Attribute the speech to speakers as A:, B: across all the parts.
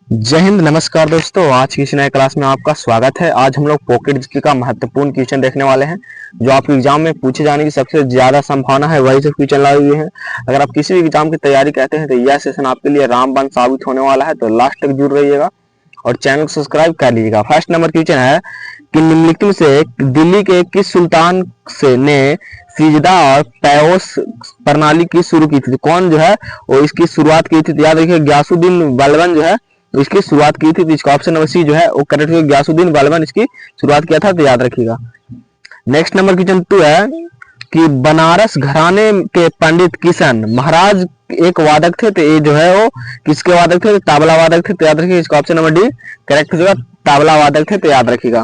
A: जय हिंद, नमस्कार दोस्तों। आज की इस नए क्लास में आपका स्वागत है। आज हम लोग पॉकेट जीके का महत्वपूर्ण क्वेश्चन देखने वाले हैं जो आपके एग्जाम में पूछे जाने की सबसे ज्यादा संभावना है, वही से क्वेश्चन लाए हुए हैं। अगर आप किसी भी एग्जाम की तैयारी करते हैं तो यह सेशन आपके लिए रामबाण साबित होने वाला है, तो लास्ट तक जुड़ रहिएगा और चैनल को सब्सक्राइब कर लीजिएगा। फर्स्ट नंबर क्वेश्चन है कि निम्नलिखित में से दिल्ली के किस सुल्तान से ने सिजदा और पैओस प्रणाली की शुरू की थी? कौन जो है वो इसकी शुरुआत की थी? तो याद रखिए गयासुद्दीन बलबन जो है तो इसकी शुरुआत की थी। तो इसका ऑप्शन नंबर सी जो है वो करेक्ट है। गयासुद्दीन बलबन इसकी शुरुआत किया था, तो याद रखिएगा। नेक्स्ट नंबर क्वेश्चन 2 है कि बनारस घराने के पंडित किशन महाराज एक वादक थे, तो ये जो है वो किसके वादक थे? तो तबला वादक थे, तो याद रखिए इसका ऑप्शन नंबर डी करेक्ट होगा। तबला वादक थे, तो याद रखिएगा।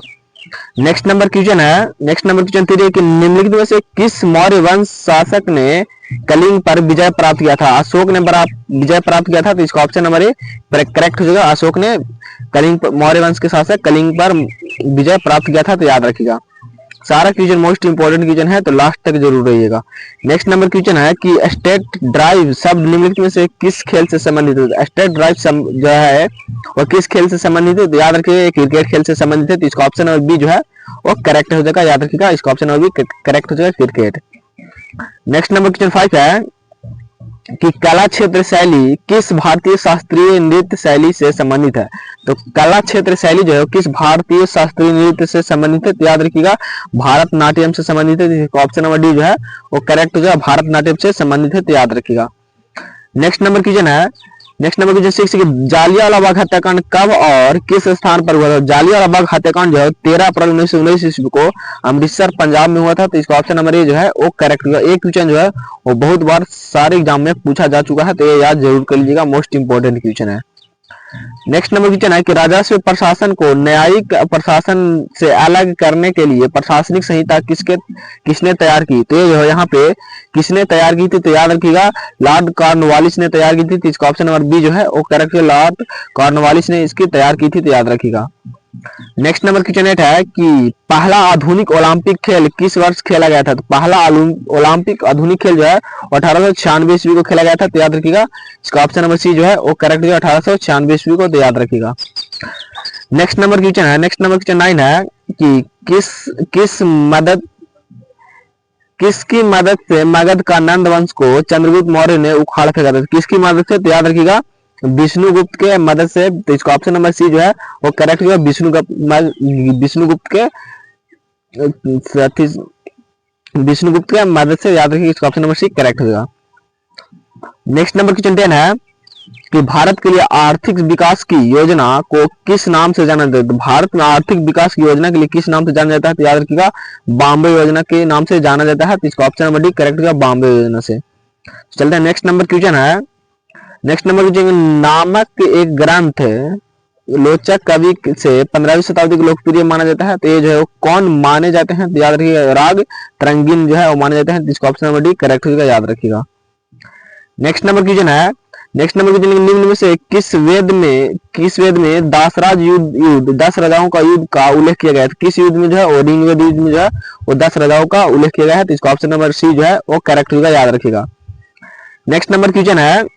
A: नेक्स्ट नंबर क्वेश्चन 3 है कि निम्नलिखित में से किस मौर्य वंश शासक ने कलिंग पर विजय प्राप्त किया था? अशोक ने विजय प्राप्त किया था, तो इसका ऑप्शन नंबर ए करेक्ट हो जाएगा। अशोक ने कलिंग मौर्य वंश के शासक कलिंग पर विजय प्राप्त किया था, तो याद रखिएगा। सारा क्वेश्चन मोस्ट इंपोर्टेंट क्वेश्चन है, तो लास्ट तक जरूर रहिएगा। नेक्स्ट नंबर क्वेश्चन है कि स्टेट ड्राइव शब्द निम्नलिखित में से किस खेल से संबंधित है? स्टेट ड्राइव जो है वो किस खेल से संबंधित है? तो याद रखिए क्रिकेट खेल से संबंधित है, तो इसका ऑप्शन नंबर बी जो है वो करेक्ट हो जाएगा। याद रखिएगा इसका ऑप्शन नंबर बी करेक्ट हो जाएगा, क्रिकेट। नेक्स्ट नंबर क्वेश्चन 5 है कि कला क्षेत्र शैली किस भारतीय शास्त्रीय नृत्य शैली से संबंधित है? तो कला क्षेत्र शैली जो है किस भारतीय शास्त्रीय नृत्य से संबंधित है? तो याद रखिएगा भारतनाट्यम से संबंधित है। ऑप्शन नंबर डी जो है वो करेक्ट हो जाएगा, भारतनाट्यम से संबंधित है, तो याद रखिएगा। नेक्स्ट नंबर क्वेश्चन है नेक्स्ट नंबर क्वेश्चन 6 कि जालियांवाला बाग हत्याकांड कब और किस स्थान पर हुआ था? जालियांवाला बाग हत्याकांड जो है 13 अप्रैल 1919 ईस्वी को अमृतसर पंजाब में हुआ था, तो इसका ऑप्शन नंबर ए जो है वो करेक्ट होगा। एक क्वेश्चन जो है वो बहुत बार सारे एग्जाम में पूछा जा चुका है, तो ये याद जरूर कर लीजिएगा, मोस्ट इंपोर्टेंट क्वेश्चन है। नेक्स्ट नंबर क्वेश्चन है कि राजस्व प्रशासन को न्यायिक प्रशासन से अलग करने के लिए प्रशासनिक संहिता किसने तैयार की? तो ये जो है यहाँ पे किसने तैयार की थी? तो याद रखिएगा लॉर्ड कॉर्नवालिस ने तैयार की थी, तो इसका ऑप्शन नंबर बी जो है वो करेक्ट है, लॉर्ड कॉर्नवालिस ने इसकी तैयार की थी, तो याद रखिएगा। नेक्स्ट नंबर क्वेश्चन 8 है कि पहला आधुनिक ओलंपिक खेल किस वर्ष खेला गया था? तो पहला ओलंपिक आधुनिक खेल जो है 1896 ईस्वी को खेला गया था, तो याद रखिएगा इसका ऑप्शन नंबर सी जो है वो करेक्ट है, 1896 ईस्वी को, तो याद रखिएगा। नेक्स्ट नंबर क्वेश्चन 9 है कि किसकी मदद से मगध का नंद वंश को चंद्रगुप्त मौर्य ने उखाड़ फेंका था? किसकी मदद से? तो याद रखिएगा विष्णुगुप्त के मदद से, तो इसका ऑप्शन नंबर सी जो है वो करेक्ट होगा। विष्णुगुप्त के मदद से, याद रखिए इसका ऑप्शन नंबर सी करेक्ट होगा। नेक्स्ट नंबर क्वेश्चन 10 है कि भारत के लिए आर्थिक विकास की योजना को किस नाम से जाना जाता है? तो भारत में आर्थिक विकास की योजना के लिए किस नाम से जाना जाता है? तो याद रखिएगा बॉम्बे योजना के नाम से जाना जाता है, तो इसका ऑप्शन नंबर डी करेक्ट होगा, बॉम्बे योजना से। चलते हैं नेक्स्ट नंबर क्वेश्चन है नामक एक ग्रंथ लोचक कवि से 15वीं शताब्दी को लोकप्रिय माना जाता है, तो ये जो है वो कौन माने जाते हैं? तो याद रखिएगा राग तरंगिन जो है वो माने जाते हैं, तो इसका ऑप्शन नंबर डी करेक्ट होगा, याद रखिएगा। नेक्स्ट नंबर क्वेश्चन निम्न में से किस वेद में दस राजाओं का युद्ध का उल्लेख किया गया है? किस युद्ध में जो है वो ऋग्वेद युद्ध में जो है वो 10 राजाओं का उल्लेख किया गया है, तो इसका ऑप्शन नंबर सी जो है वो करेक्ट होगा, याद रखिएगा। नेक्स्ट नंबर क्वेश्चन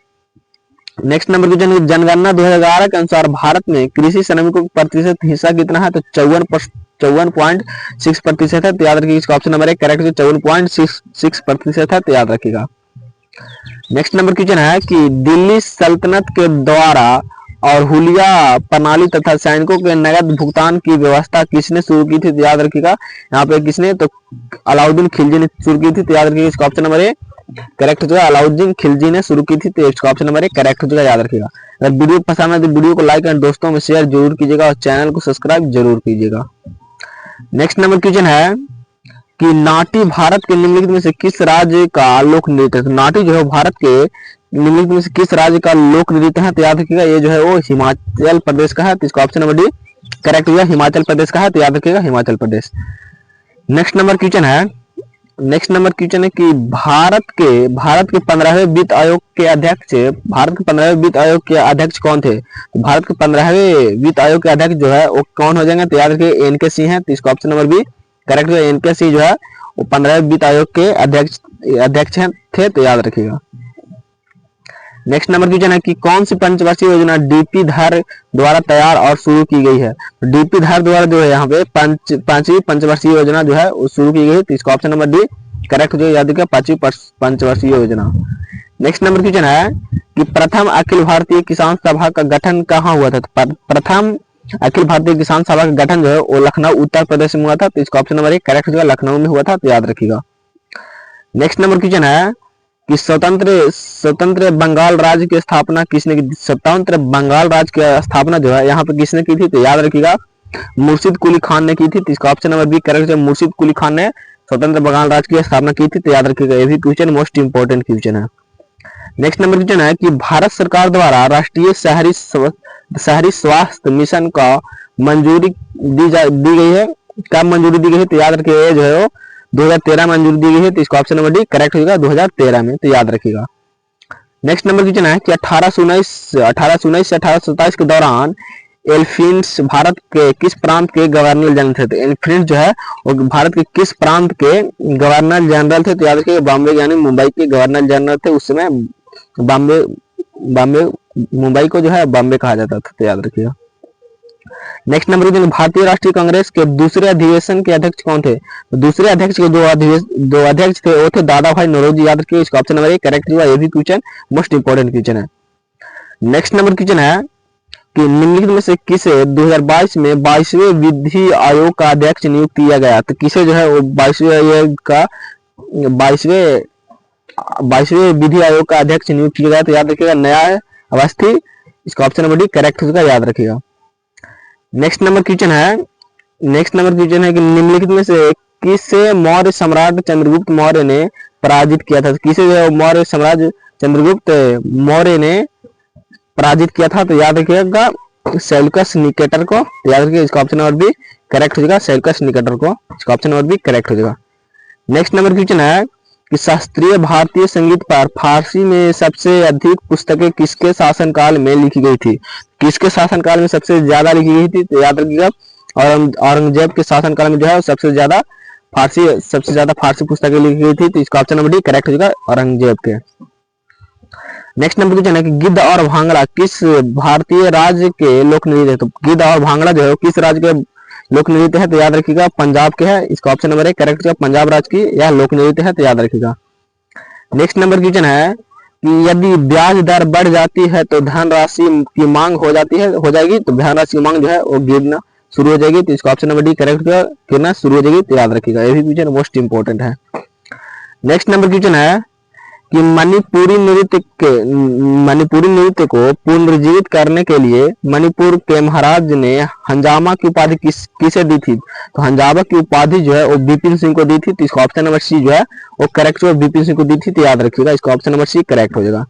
A: जनगणना 2011 के अनुसार भारत में कृषि श्रमिकों का प्रतिशत हिस्सा कितना है? तो 54.6% है, तो याद रखिएगा इसका ऑप्शन नंबर है करेक्ट, 54.6% है, तो याद रखिएगा। नेक्स्ट नंबर क्वेश्चन है कि दिल्ली सल्तनत के द्वारा और हुलिया प्रणाली तथा सैनिकों के नगद भुगतान की व्यवस्था किसने शुरू की थी? तो याद रखिएगा यहाँ पे किसने, तो अलाउद्दीन खिलजी ने शुरू की थी, तो याद रखिएगा इसका ऑप्शन नंबर ए करेक्ट हो जाएगा, अलाउद्दीन खिलजी ने शुरू की थी, तो इसका ऑप्शन नंबर ए करेक्ट हो जाएगा, याद रखिएगा। अगर वीडियो पसंद है तो वीडियो को लाइक एंड दोस्तों में शेयर जरूर कीजिएगा और चैनल को सब्सक्राइब जरूर कीजिएगा। नेक्स्ट नंबर क्वेश्चन है कि नाटी भारत के निम्नलिखित में से किस राज्य का लोक नृत्य है? नाटी जो है भारत के निम्नलिखित में से किस राज्य का लोक नृत्य है? तो याद रखिएगा ये जो है वो हिमाचल प्रदेश का है, तो इसका ऑप्शन नंबर डी करेक्ट होगा, हिमाचल प्रदेश का है, तो याद रखिएगा Himachal Pradesh. Next number question है कि भारत के 15वें वित्त आयोग के अध्यक्ष कौन थे? तो भारत के 15वें वित्त आयोग के अध्यक्ष जो है वो कौन हो जाएंगे? तो याद रखिए एन के सिंह है, तो इसका ऑप्शन नंबर बी करेक्ट है, एन के सिंह जो है वो 15वें वित्त आयोग के अध्यक्ष थे, तो याद रखिएगा। नेक्स्ट नंबर क्वेश्चन है कि कौन सी पंचवर्षीय योजना डीपी धर द्वारा तैयार और शुरू की गई है। डीपी धर द्वारा जो है यहाँ पे पांचवी पंचवर्षीय योजना जो है वो शुरू की गई है, तो इसका ऑप्शन नंबर डी करेक्ट जो याद रखिए, पांचवी पंचवर्षीय योजना। नेक्स्ट नंबर क्वेश्चन है कि प्रथम अखिल भारतीय किसान सभा का गठन कहाँ हुआ था। प्रथम अखिल भारतीय किसान सभा का गठन जो है वो लखनऊ उत्तर प्रदेश में हुआ था, तो इसका ऑप्शन नंबर एक करेक्ट जो है लखनऊ में हुआ था, तो याद रखिएगा। नेक्स्ट नंबर क्वेश्चन है कि स्वतंत्र बंगाल राज्य की स्थापना किसने की। स्वतंत्र बंगाल राज्य की स्थापना जो है यहाँ पे किसने की थी, तो याद रखिएगा मुर्शिद कुली खान ने की थी, तो इसका ऑप्शन नंबर बी करेक्ट है, मुर्शिद कुली खान ने स्वतंत्र बंगाल राज्य की स्थापना की थी, तो याद रखिएगा, ये भी क्वेश्चन मोस्ट इंपोर्टेंट क्वेश्चन है। नेक्स्ट नंबर क्वेश्चन है कि भारत सरकार द्वारा राष्ट्रीय शहरी स्वास्थ्य मिशन का मंजूरी दी गई है, कब मंजूरी दी गई है, तो याद रखिएगा जो है वो 2013 मंजूरी दी गई है, तो इसका ऑप्शन नंबर डी करेक्ट होगा 2013 में, तो याद रखिएगा। नेक्स्ट नंबर क्वेश्चन है कि 1819 से 1827 के दौरान एल्फिंस भारत के किस प्रांत के गवर्नर जनरल थे। तो एल्फिंस जो है वो भारत के किस प्रांत के गवर्नर जनरल थे, तो याद रखिएगा बॉम्बे यानी मुंबई के गवर्नर जनरल थे। उस समय बॉम्बे मुंबई को जो है बॉम्बे कहा जाता था, तो याद रखिएगा। नेक्स्ट नंबर क्वेश्चन, भारतीय राष्ट्रीय कांग्रेस के दूसरे अधिवेशन के अध्यक्ष कौन थे। तो दूसरे अध्यक्ष के दो अध्यक्ष थे, वो थे दादा भाई नौरोजी, याद रखिए, इसका ऑप्शन नंबर ए करेक्ट हुआ, ये भी क्वेश्चन मोस्ट इंपोर्टेंट क्वेश्चन है। नेक्स्ट नंबर क्वेश्चन है कि निम्नलिखित में से किसे 2022 में 22वें विधि आयोग का अध्यक्ष नियुक्त किया गया। तो किसे जो है वो 22वें आयोग का 22वें विधि आयोग का अध्यक्ष नियुक्त किया गया, तो याद रखिएगा न्याय अवस्थी, इसका ऑप्शन नंबर डी करेक्ट होगा, याद रखिएगा। नेक्स्ट नंबर क्वेश्चन है कि निम्नलिखित में से किसे मौर्य सम्राट चंद्रगुप्त मौर्य ने पराजित किया था। किसे जो है मौर्य सम्राट चंद्रगुप्त मौर्य ने पराजित किया था, तो याद रखिएगा सेल्यूकस निकेटर को, याद रखिए, इसका ऑप्शन नंबर बी करेक्ट हो जाएगा, सेल्यूकस निकेटर को, इसका ऑप्शन नंबर बी करेक्ट हो जाएगा। नेक्स्ट नंबर क्वेश्चन है कि शास्त्रीय भारतीय संगीत पर फारसी में सबसे अधिक पुस्तकें किसके शासनकाल में लिखी गई थी। किसके शासनकाल में सबसे ज्यादा लिखी गई थी, तो याद रखिएगा औरंगजेब के शासनकाल में जो है सबसे ज्यादा फारसी पुस्तकें लिखी गई थी, तो इसका ऑप्शन नंबर डी करेक्ट हो जाएगा, औरंगजेब के। नेक्स्ट नंबर क्वेश्चन है कि गिद्ध और भांगड़ा किस भारतीय राज्य के लोक नृत्य है। तो गिद्ध और भांगड़ा जो है किस राज्य के लोक नृत्य है, तो याद रखिएगा पंजाब के है, इसका ऑप्शन नंबर एक करेक्ट है, पंजाब राज्य की यह लोक नृत्य है, तो याद रखिएगा। नेक्स्ट नंबर क्वेश्चन है कि यदि ब्याज दर बढ़ जाती है तो धनराशि की मांग हो जाएगी, तो धनराशि की मांग जो है वो गिरना शुरू हो जाएगी, तो इसका ऑप्शन नंबर डी करेक्ट है, गिरना शुरू हो जाएगी, तो याद रखिएगा, ये भी क्वेश्चन मोस्ट इंपोर्टेंट है। नेक्स्ट नंबर क्वेश्चन है कि मणिपुरी नृत्य को पुनर्जीवित करने के लिए मणिपुर के महाराज ने हंजामा की उपाधि किसे दी थी। तो हंजामा की उपाधि जो है वो बिपिन सिंह को दी थी, तो इसका ऑप्शन नंबर सी जो है वो करेक्ट है, बिपिन सिंह को दी थी, तो याद रखिएगा, इसका ऑप्शन नंबर सी करेक्ट हो जाएगा।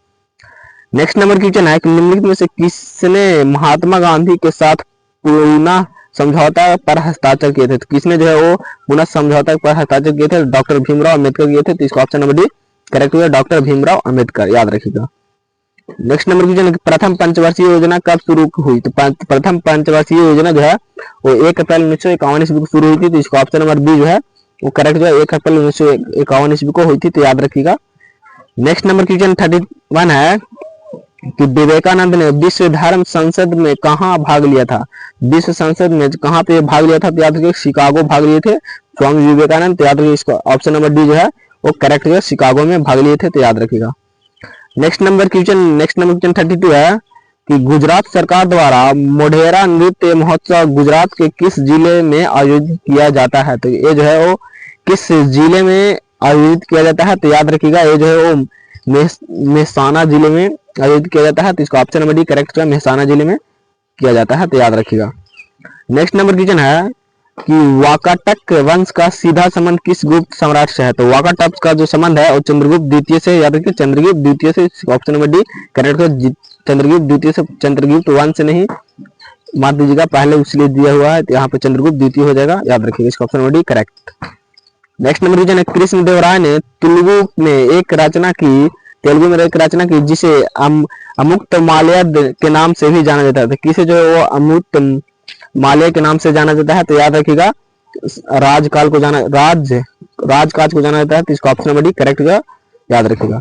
A: नेक्स्ट नंबर क्वेश्चन है कि निम्नलिखित में से किसने महात्मा गांधी के साथ पुणे समझौता पर हस्ताक्षर किए थे। तो किसने जो है वो पुणे समझौता पर हस्ताक्षर किए थे, डॉक्टर भीमराव अम्बेडकर किए थे, तो इसका ऑप्शन नंबर डी करेक्ट हुआ, डॉक्टर भीमराव अंबेडकर, याद रखिएगा। नेक्स्ट नंबर क्वेश्चन है कि प्रथम पंचवर्षीय योजना कब शुरू हुई। तो प्रथम पंचवर्षीय योजना जो है वो 1 अप्रैल 1951 ईस्वी को शुरू हुई थी, तो इसका ऑप्शन नंबर बी जो है वो करेक्ट जो है 1 अप्रैल 1951 ईस्वी को हुई थी, तो याद रखिएगा। नेक्स्ट नंबर क्वेश्चन 31 है कि विवेकानंद ने विश्व धर्म संसद में कहाँ भाग लिया था। विश्व संसद में कहाँ पे भाग लिया था, तो याद रखिए शिकागो भाग लिए थे स्वामी विवेकानंद, तो याद रखिए इसका ऑप्शन नंबर डी जो है वो करेक्ट जो है शिकागो में भाग लिए थे, तो याद रखिएगा। नेक्स्ट नंबर क्वेश्चन 32 है कि गुजरात सरकार द्वारा मोढेरा नृत्य महोत्सव गुजरात के किस जिले में आयोजित किया जाता है। तो ये जो है वो किस जिले में आयोजित किया जाता है, तो याद रखिएगा ये जो है वो मेहसाना जिले में आयोजित किया जाता है, तो इसका ऑप्शन नंबर डी करेक्ट है, मेहसाना जिले में किया जाता है, तो याद रखिएगा। नेक्स्ट नंबर क्वेश्चन है कि वाकाटक वंश का सीधा संबंध किस गुप्त सम्राट से है। तो वाकाटक का जो संबंध है वो चंद्रगुप्त द्वितीय से, याद रखिए चंद्रगुप्त द्वितीय से, ऑप्शन नंबर डी करेक्ट है, चंद्रगुप्त द्वितीय से, चंद्रगुप्त वंश से नहीं मार दीजिएगा, पहले उसलिए दिया हुआ है, तो यहाँ पे चंद्रगुप्त द्वितीय हो जाएगा, याद रखिएगा, इसका option number D correct. Next number question है कृष्णदेवराय ने तेलुगु में एक रचना की जिसे अमुक्त माल्यद के नाम से भी जाना जाता है। तो किसे जो है वो अमुक्त माल्य के नाम से जाना जाता है, तो याद रखिएगा राजकाज को जाना जाता है, तो इसका ऑप्शन नंबर डी करेक्ट होगा, याद रखिएगा।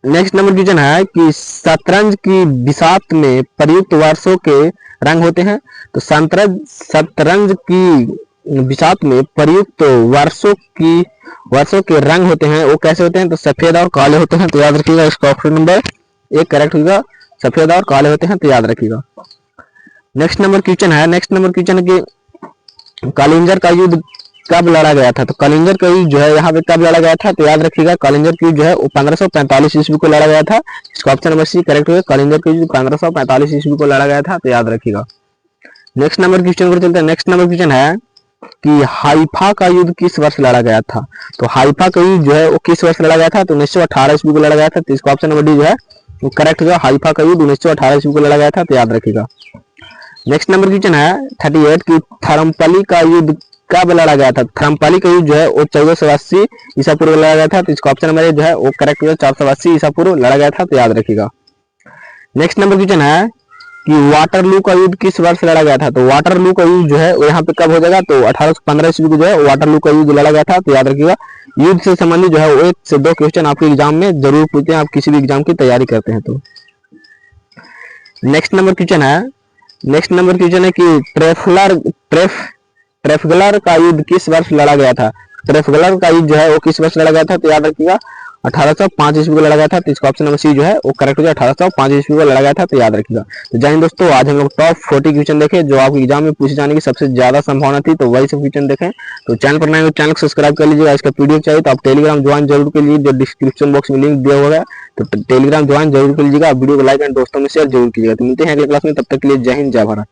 A: नेक्स्ट नंबर क्वेश्चन है कि शतरंज की बिसात में प्रयुक्त वर्षों के रंग होते हैं। तो शतरंज की बिसात में प्रयुक्त वर्षों के रंग होते हैं, वो कैसे होते हैं? तो सफेद और काले होते हैं। तो याद रखिएगा, इसका ऑप्शन नंबर एक करेक्ट होगा, सफेद और काले होते हैं। तो याद रखिएगा। नेक्स्ट नंबर क्वेश्चन है कि कालिंजर का युद्ध कब लड़ा गया था? तो कालिंजर का युद्ध जो है यहाँ पे कब लड़ा गया था? तो याद रखिएगा, कालिंजर का युद्ध जो है वो 1545 ईस्वी को लड़ा गया था। इसका ऑप्शन नंबर सी करेक्ट होगा, कालिंजर का युद्ध 1545 ईस्वी को लड़ा गया था। तो याद रखिएगा। नेक्स्ट नंबर क्वेश्चन को चलते हैं। नेक्स्ट नंबर क्वेश्चन है कि हाइफा का युद्ध किस वर्ष लड़ा गया था? तो हाइफा का युद्ध जो है वो किस वर्ष लड़ा गया था? तो 1918 ईस्वी को लड़ा गया था। तो इसका ऑप्शन नंबर डी जो है वो करेक्ट होगा, हाइफा का युद्ध 1918 ईस्वी को लड़ा गया था। तो याद रखिएगा। नेक्स्ट नंबर क्वेश्चन है 38 की थरमपली का युद्ध कब लड़ा गया था? थरमपली का युद्ध जो है वो 1480 ईसा पूर्व लड़ा गया था। तो इसका ऑप्शन नंबर जो है वो करेक्ट होगा, 480 ईसा पूर्व लड़ा गया था। तो याद रखिएगा। नेक्स्ट नंबर क्वेश्चन है कि वाटरलू का युद्ध किस वर्ष लड़ा गया था? तो वाटरलू का युद्ध जो है वो यहाँ पे कब हो जाएगा? तो 1815 ईस्वी को जो है वाटरलू का युद्ध लड़ा गया था। तो याद रखिएगा, युद्ध से संबंधित जो है वो 1 से 2 क्वेश्चन आपके एग्जाम में जरूर पूछते हैं, आप किसी भी एग्जाम की तैयारी करते हैं तो। नेक्स्ट नंबर क्वेश्चन है कि ट्रेफगलर का युद्ध किस वर्ष लड़ा गया था? ट्रेफगलर का युद्ध जो है वो किस वर्ष लड़ा गया था? तो याद रखिएगा, 1805 ईस्वी को लड़ा गया था। तो इसका ऑप्शन नंबर सी जो है वो करेक्ट हो जाए, 1805 ईस्वी को लड़ा गया था। तो याद रखिएगा। तो जय हिंद दोस्तों, आज हम लोग टॉप 40 क्वेश्चन देखे जो आपके एग्जाम में पूछे जाने की सबसे ज्यादा संभावना थी, तो वही सब क्वेश्चन देखें। तो चैनल पर नए हो चैनल को सब्सक्राइब कर लीजिएगा। इसका पीडीएफ चाहिए तो आप टेलीग्राम ज्वाइन जरूर कर लीजिए, जो डिस्क्रिप्शन बॉक्स में लिंक दिया हुआ है। तो टेलीग्राम ज्वाइन जरूर कर लीजिएगा, वीडियो को लाइक एंड दोस्तों में शेयर जरूर कीजिएगा। तो मिलते हैं अगले क्लास में, तब तक के लिए जय हिंद, जय भारत।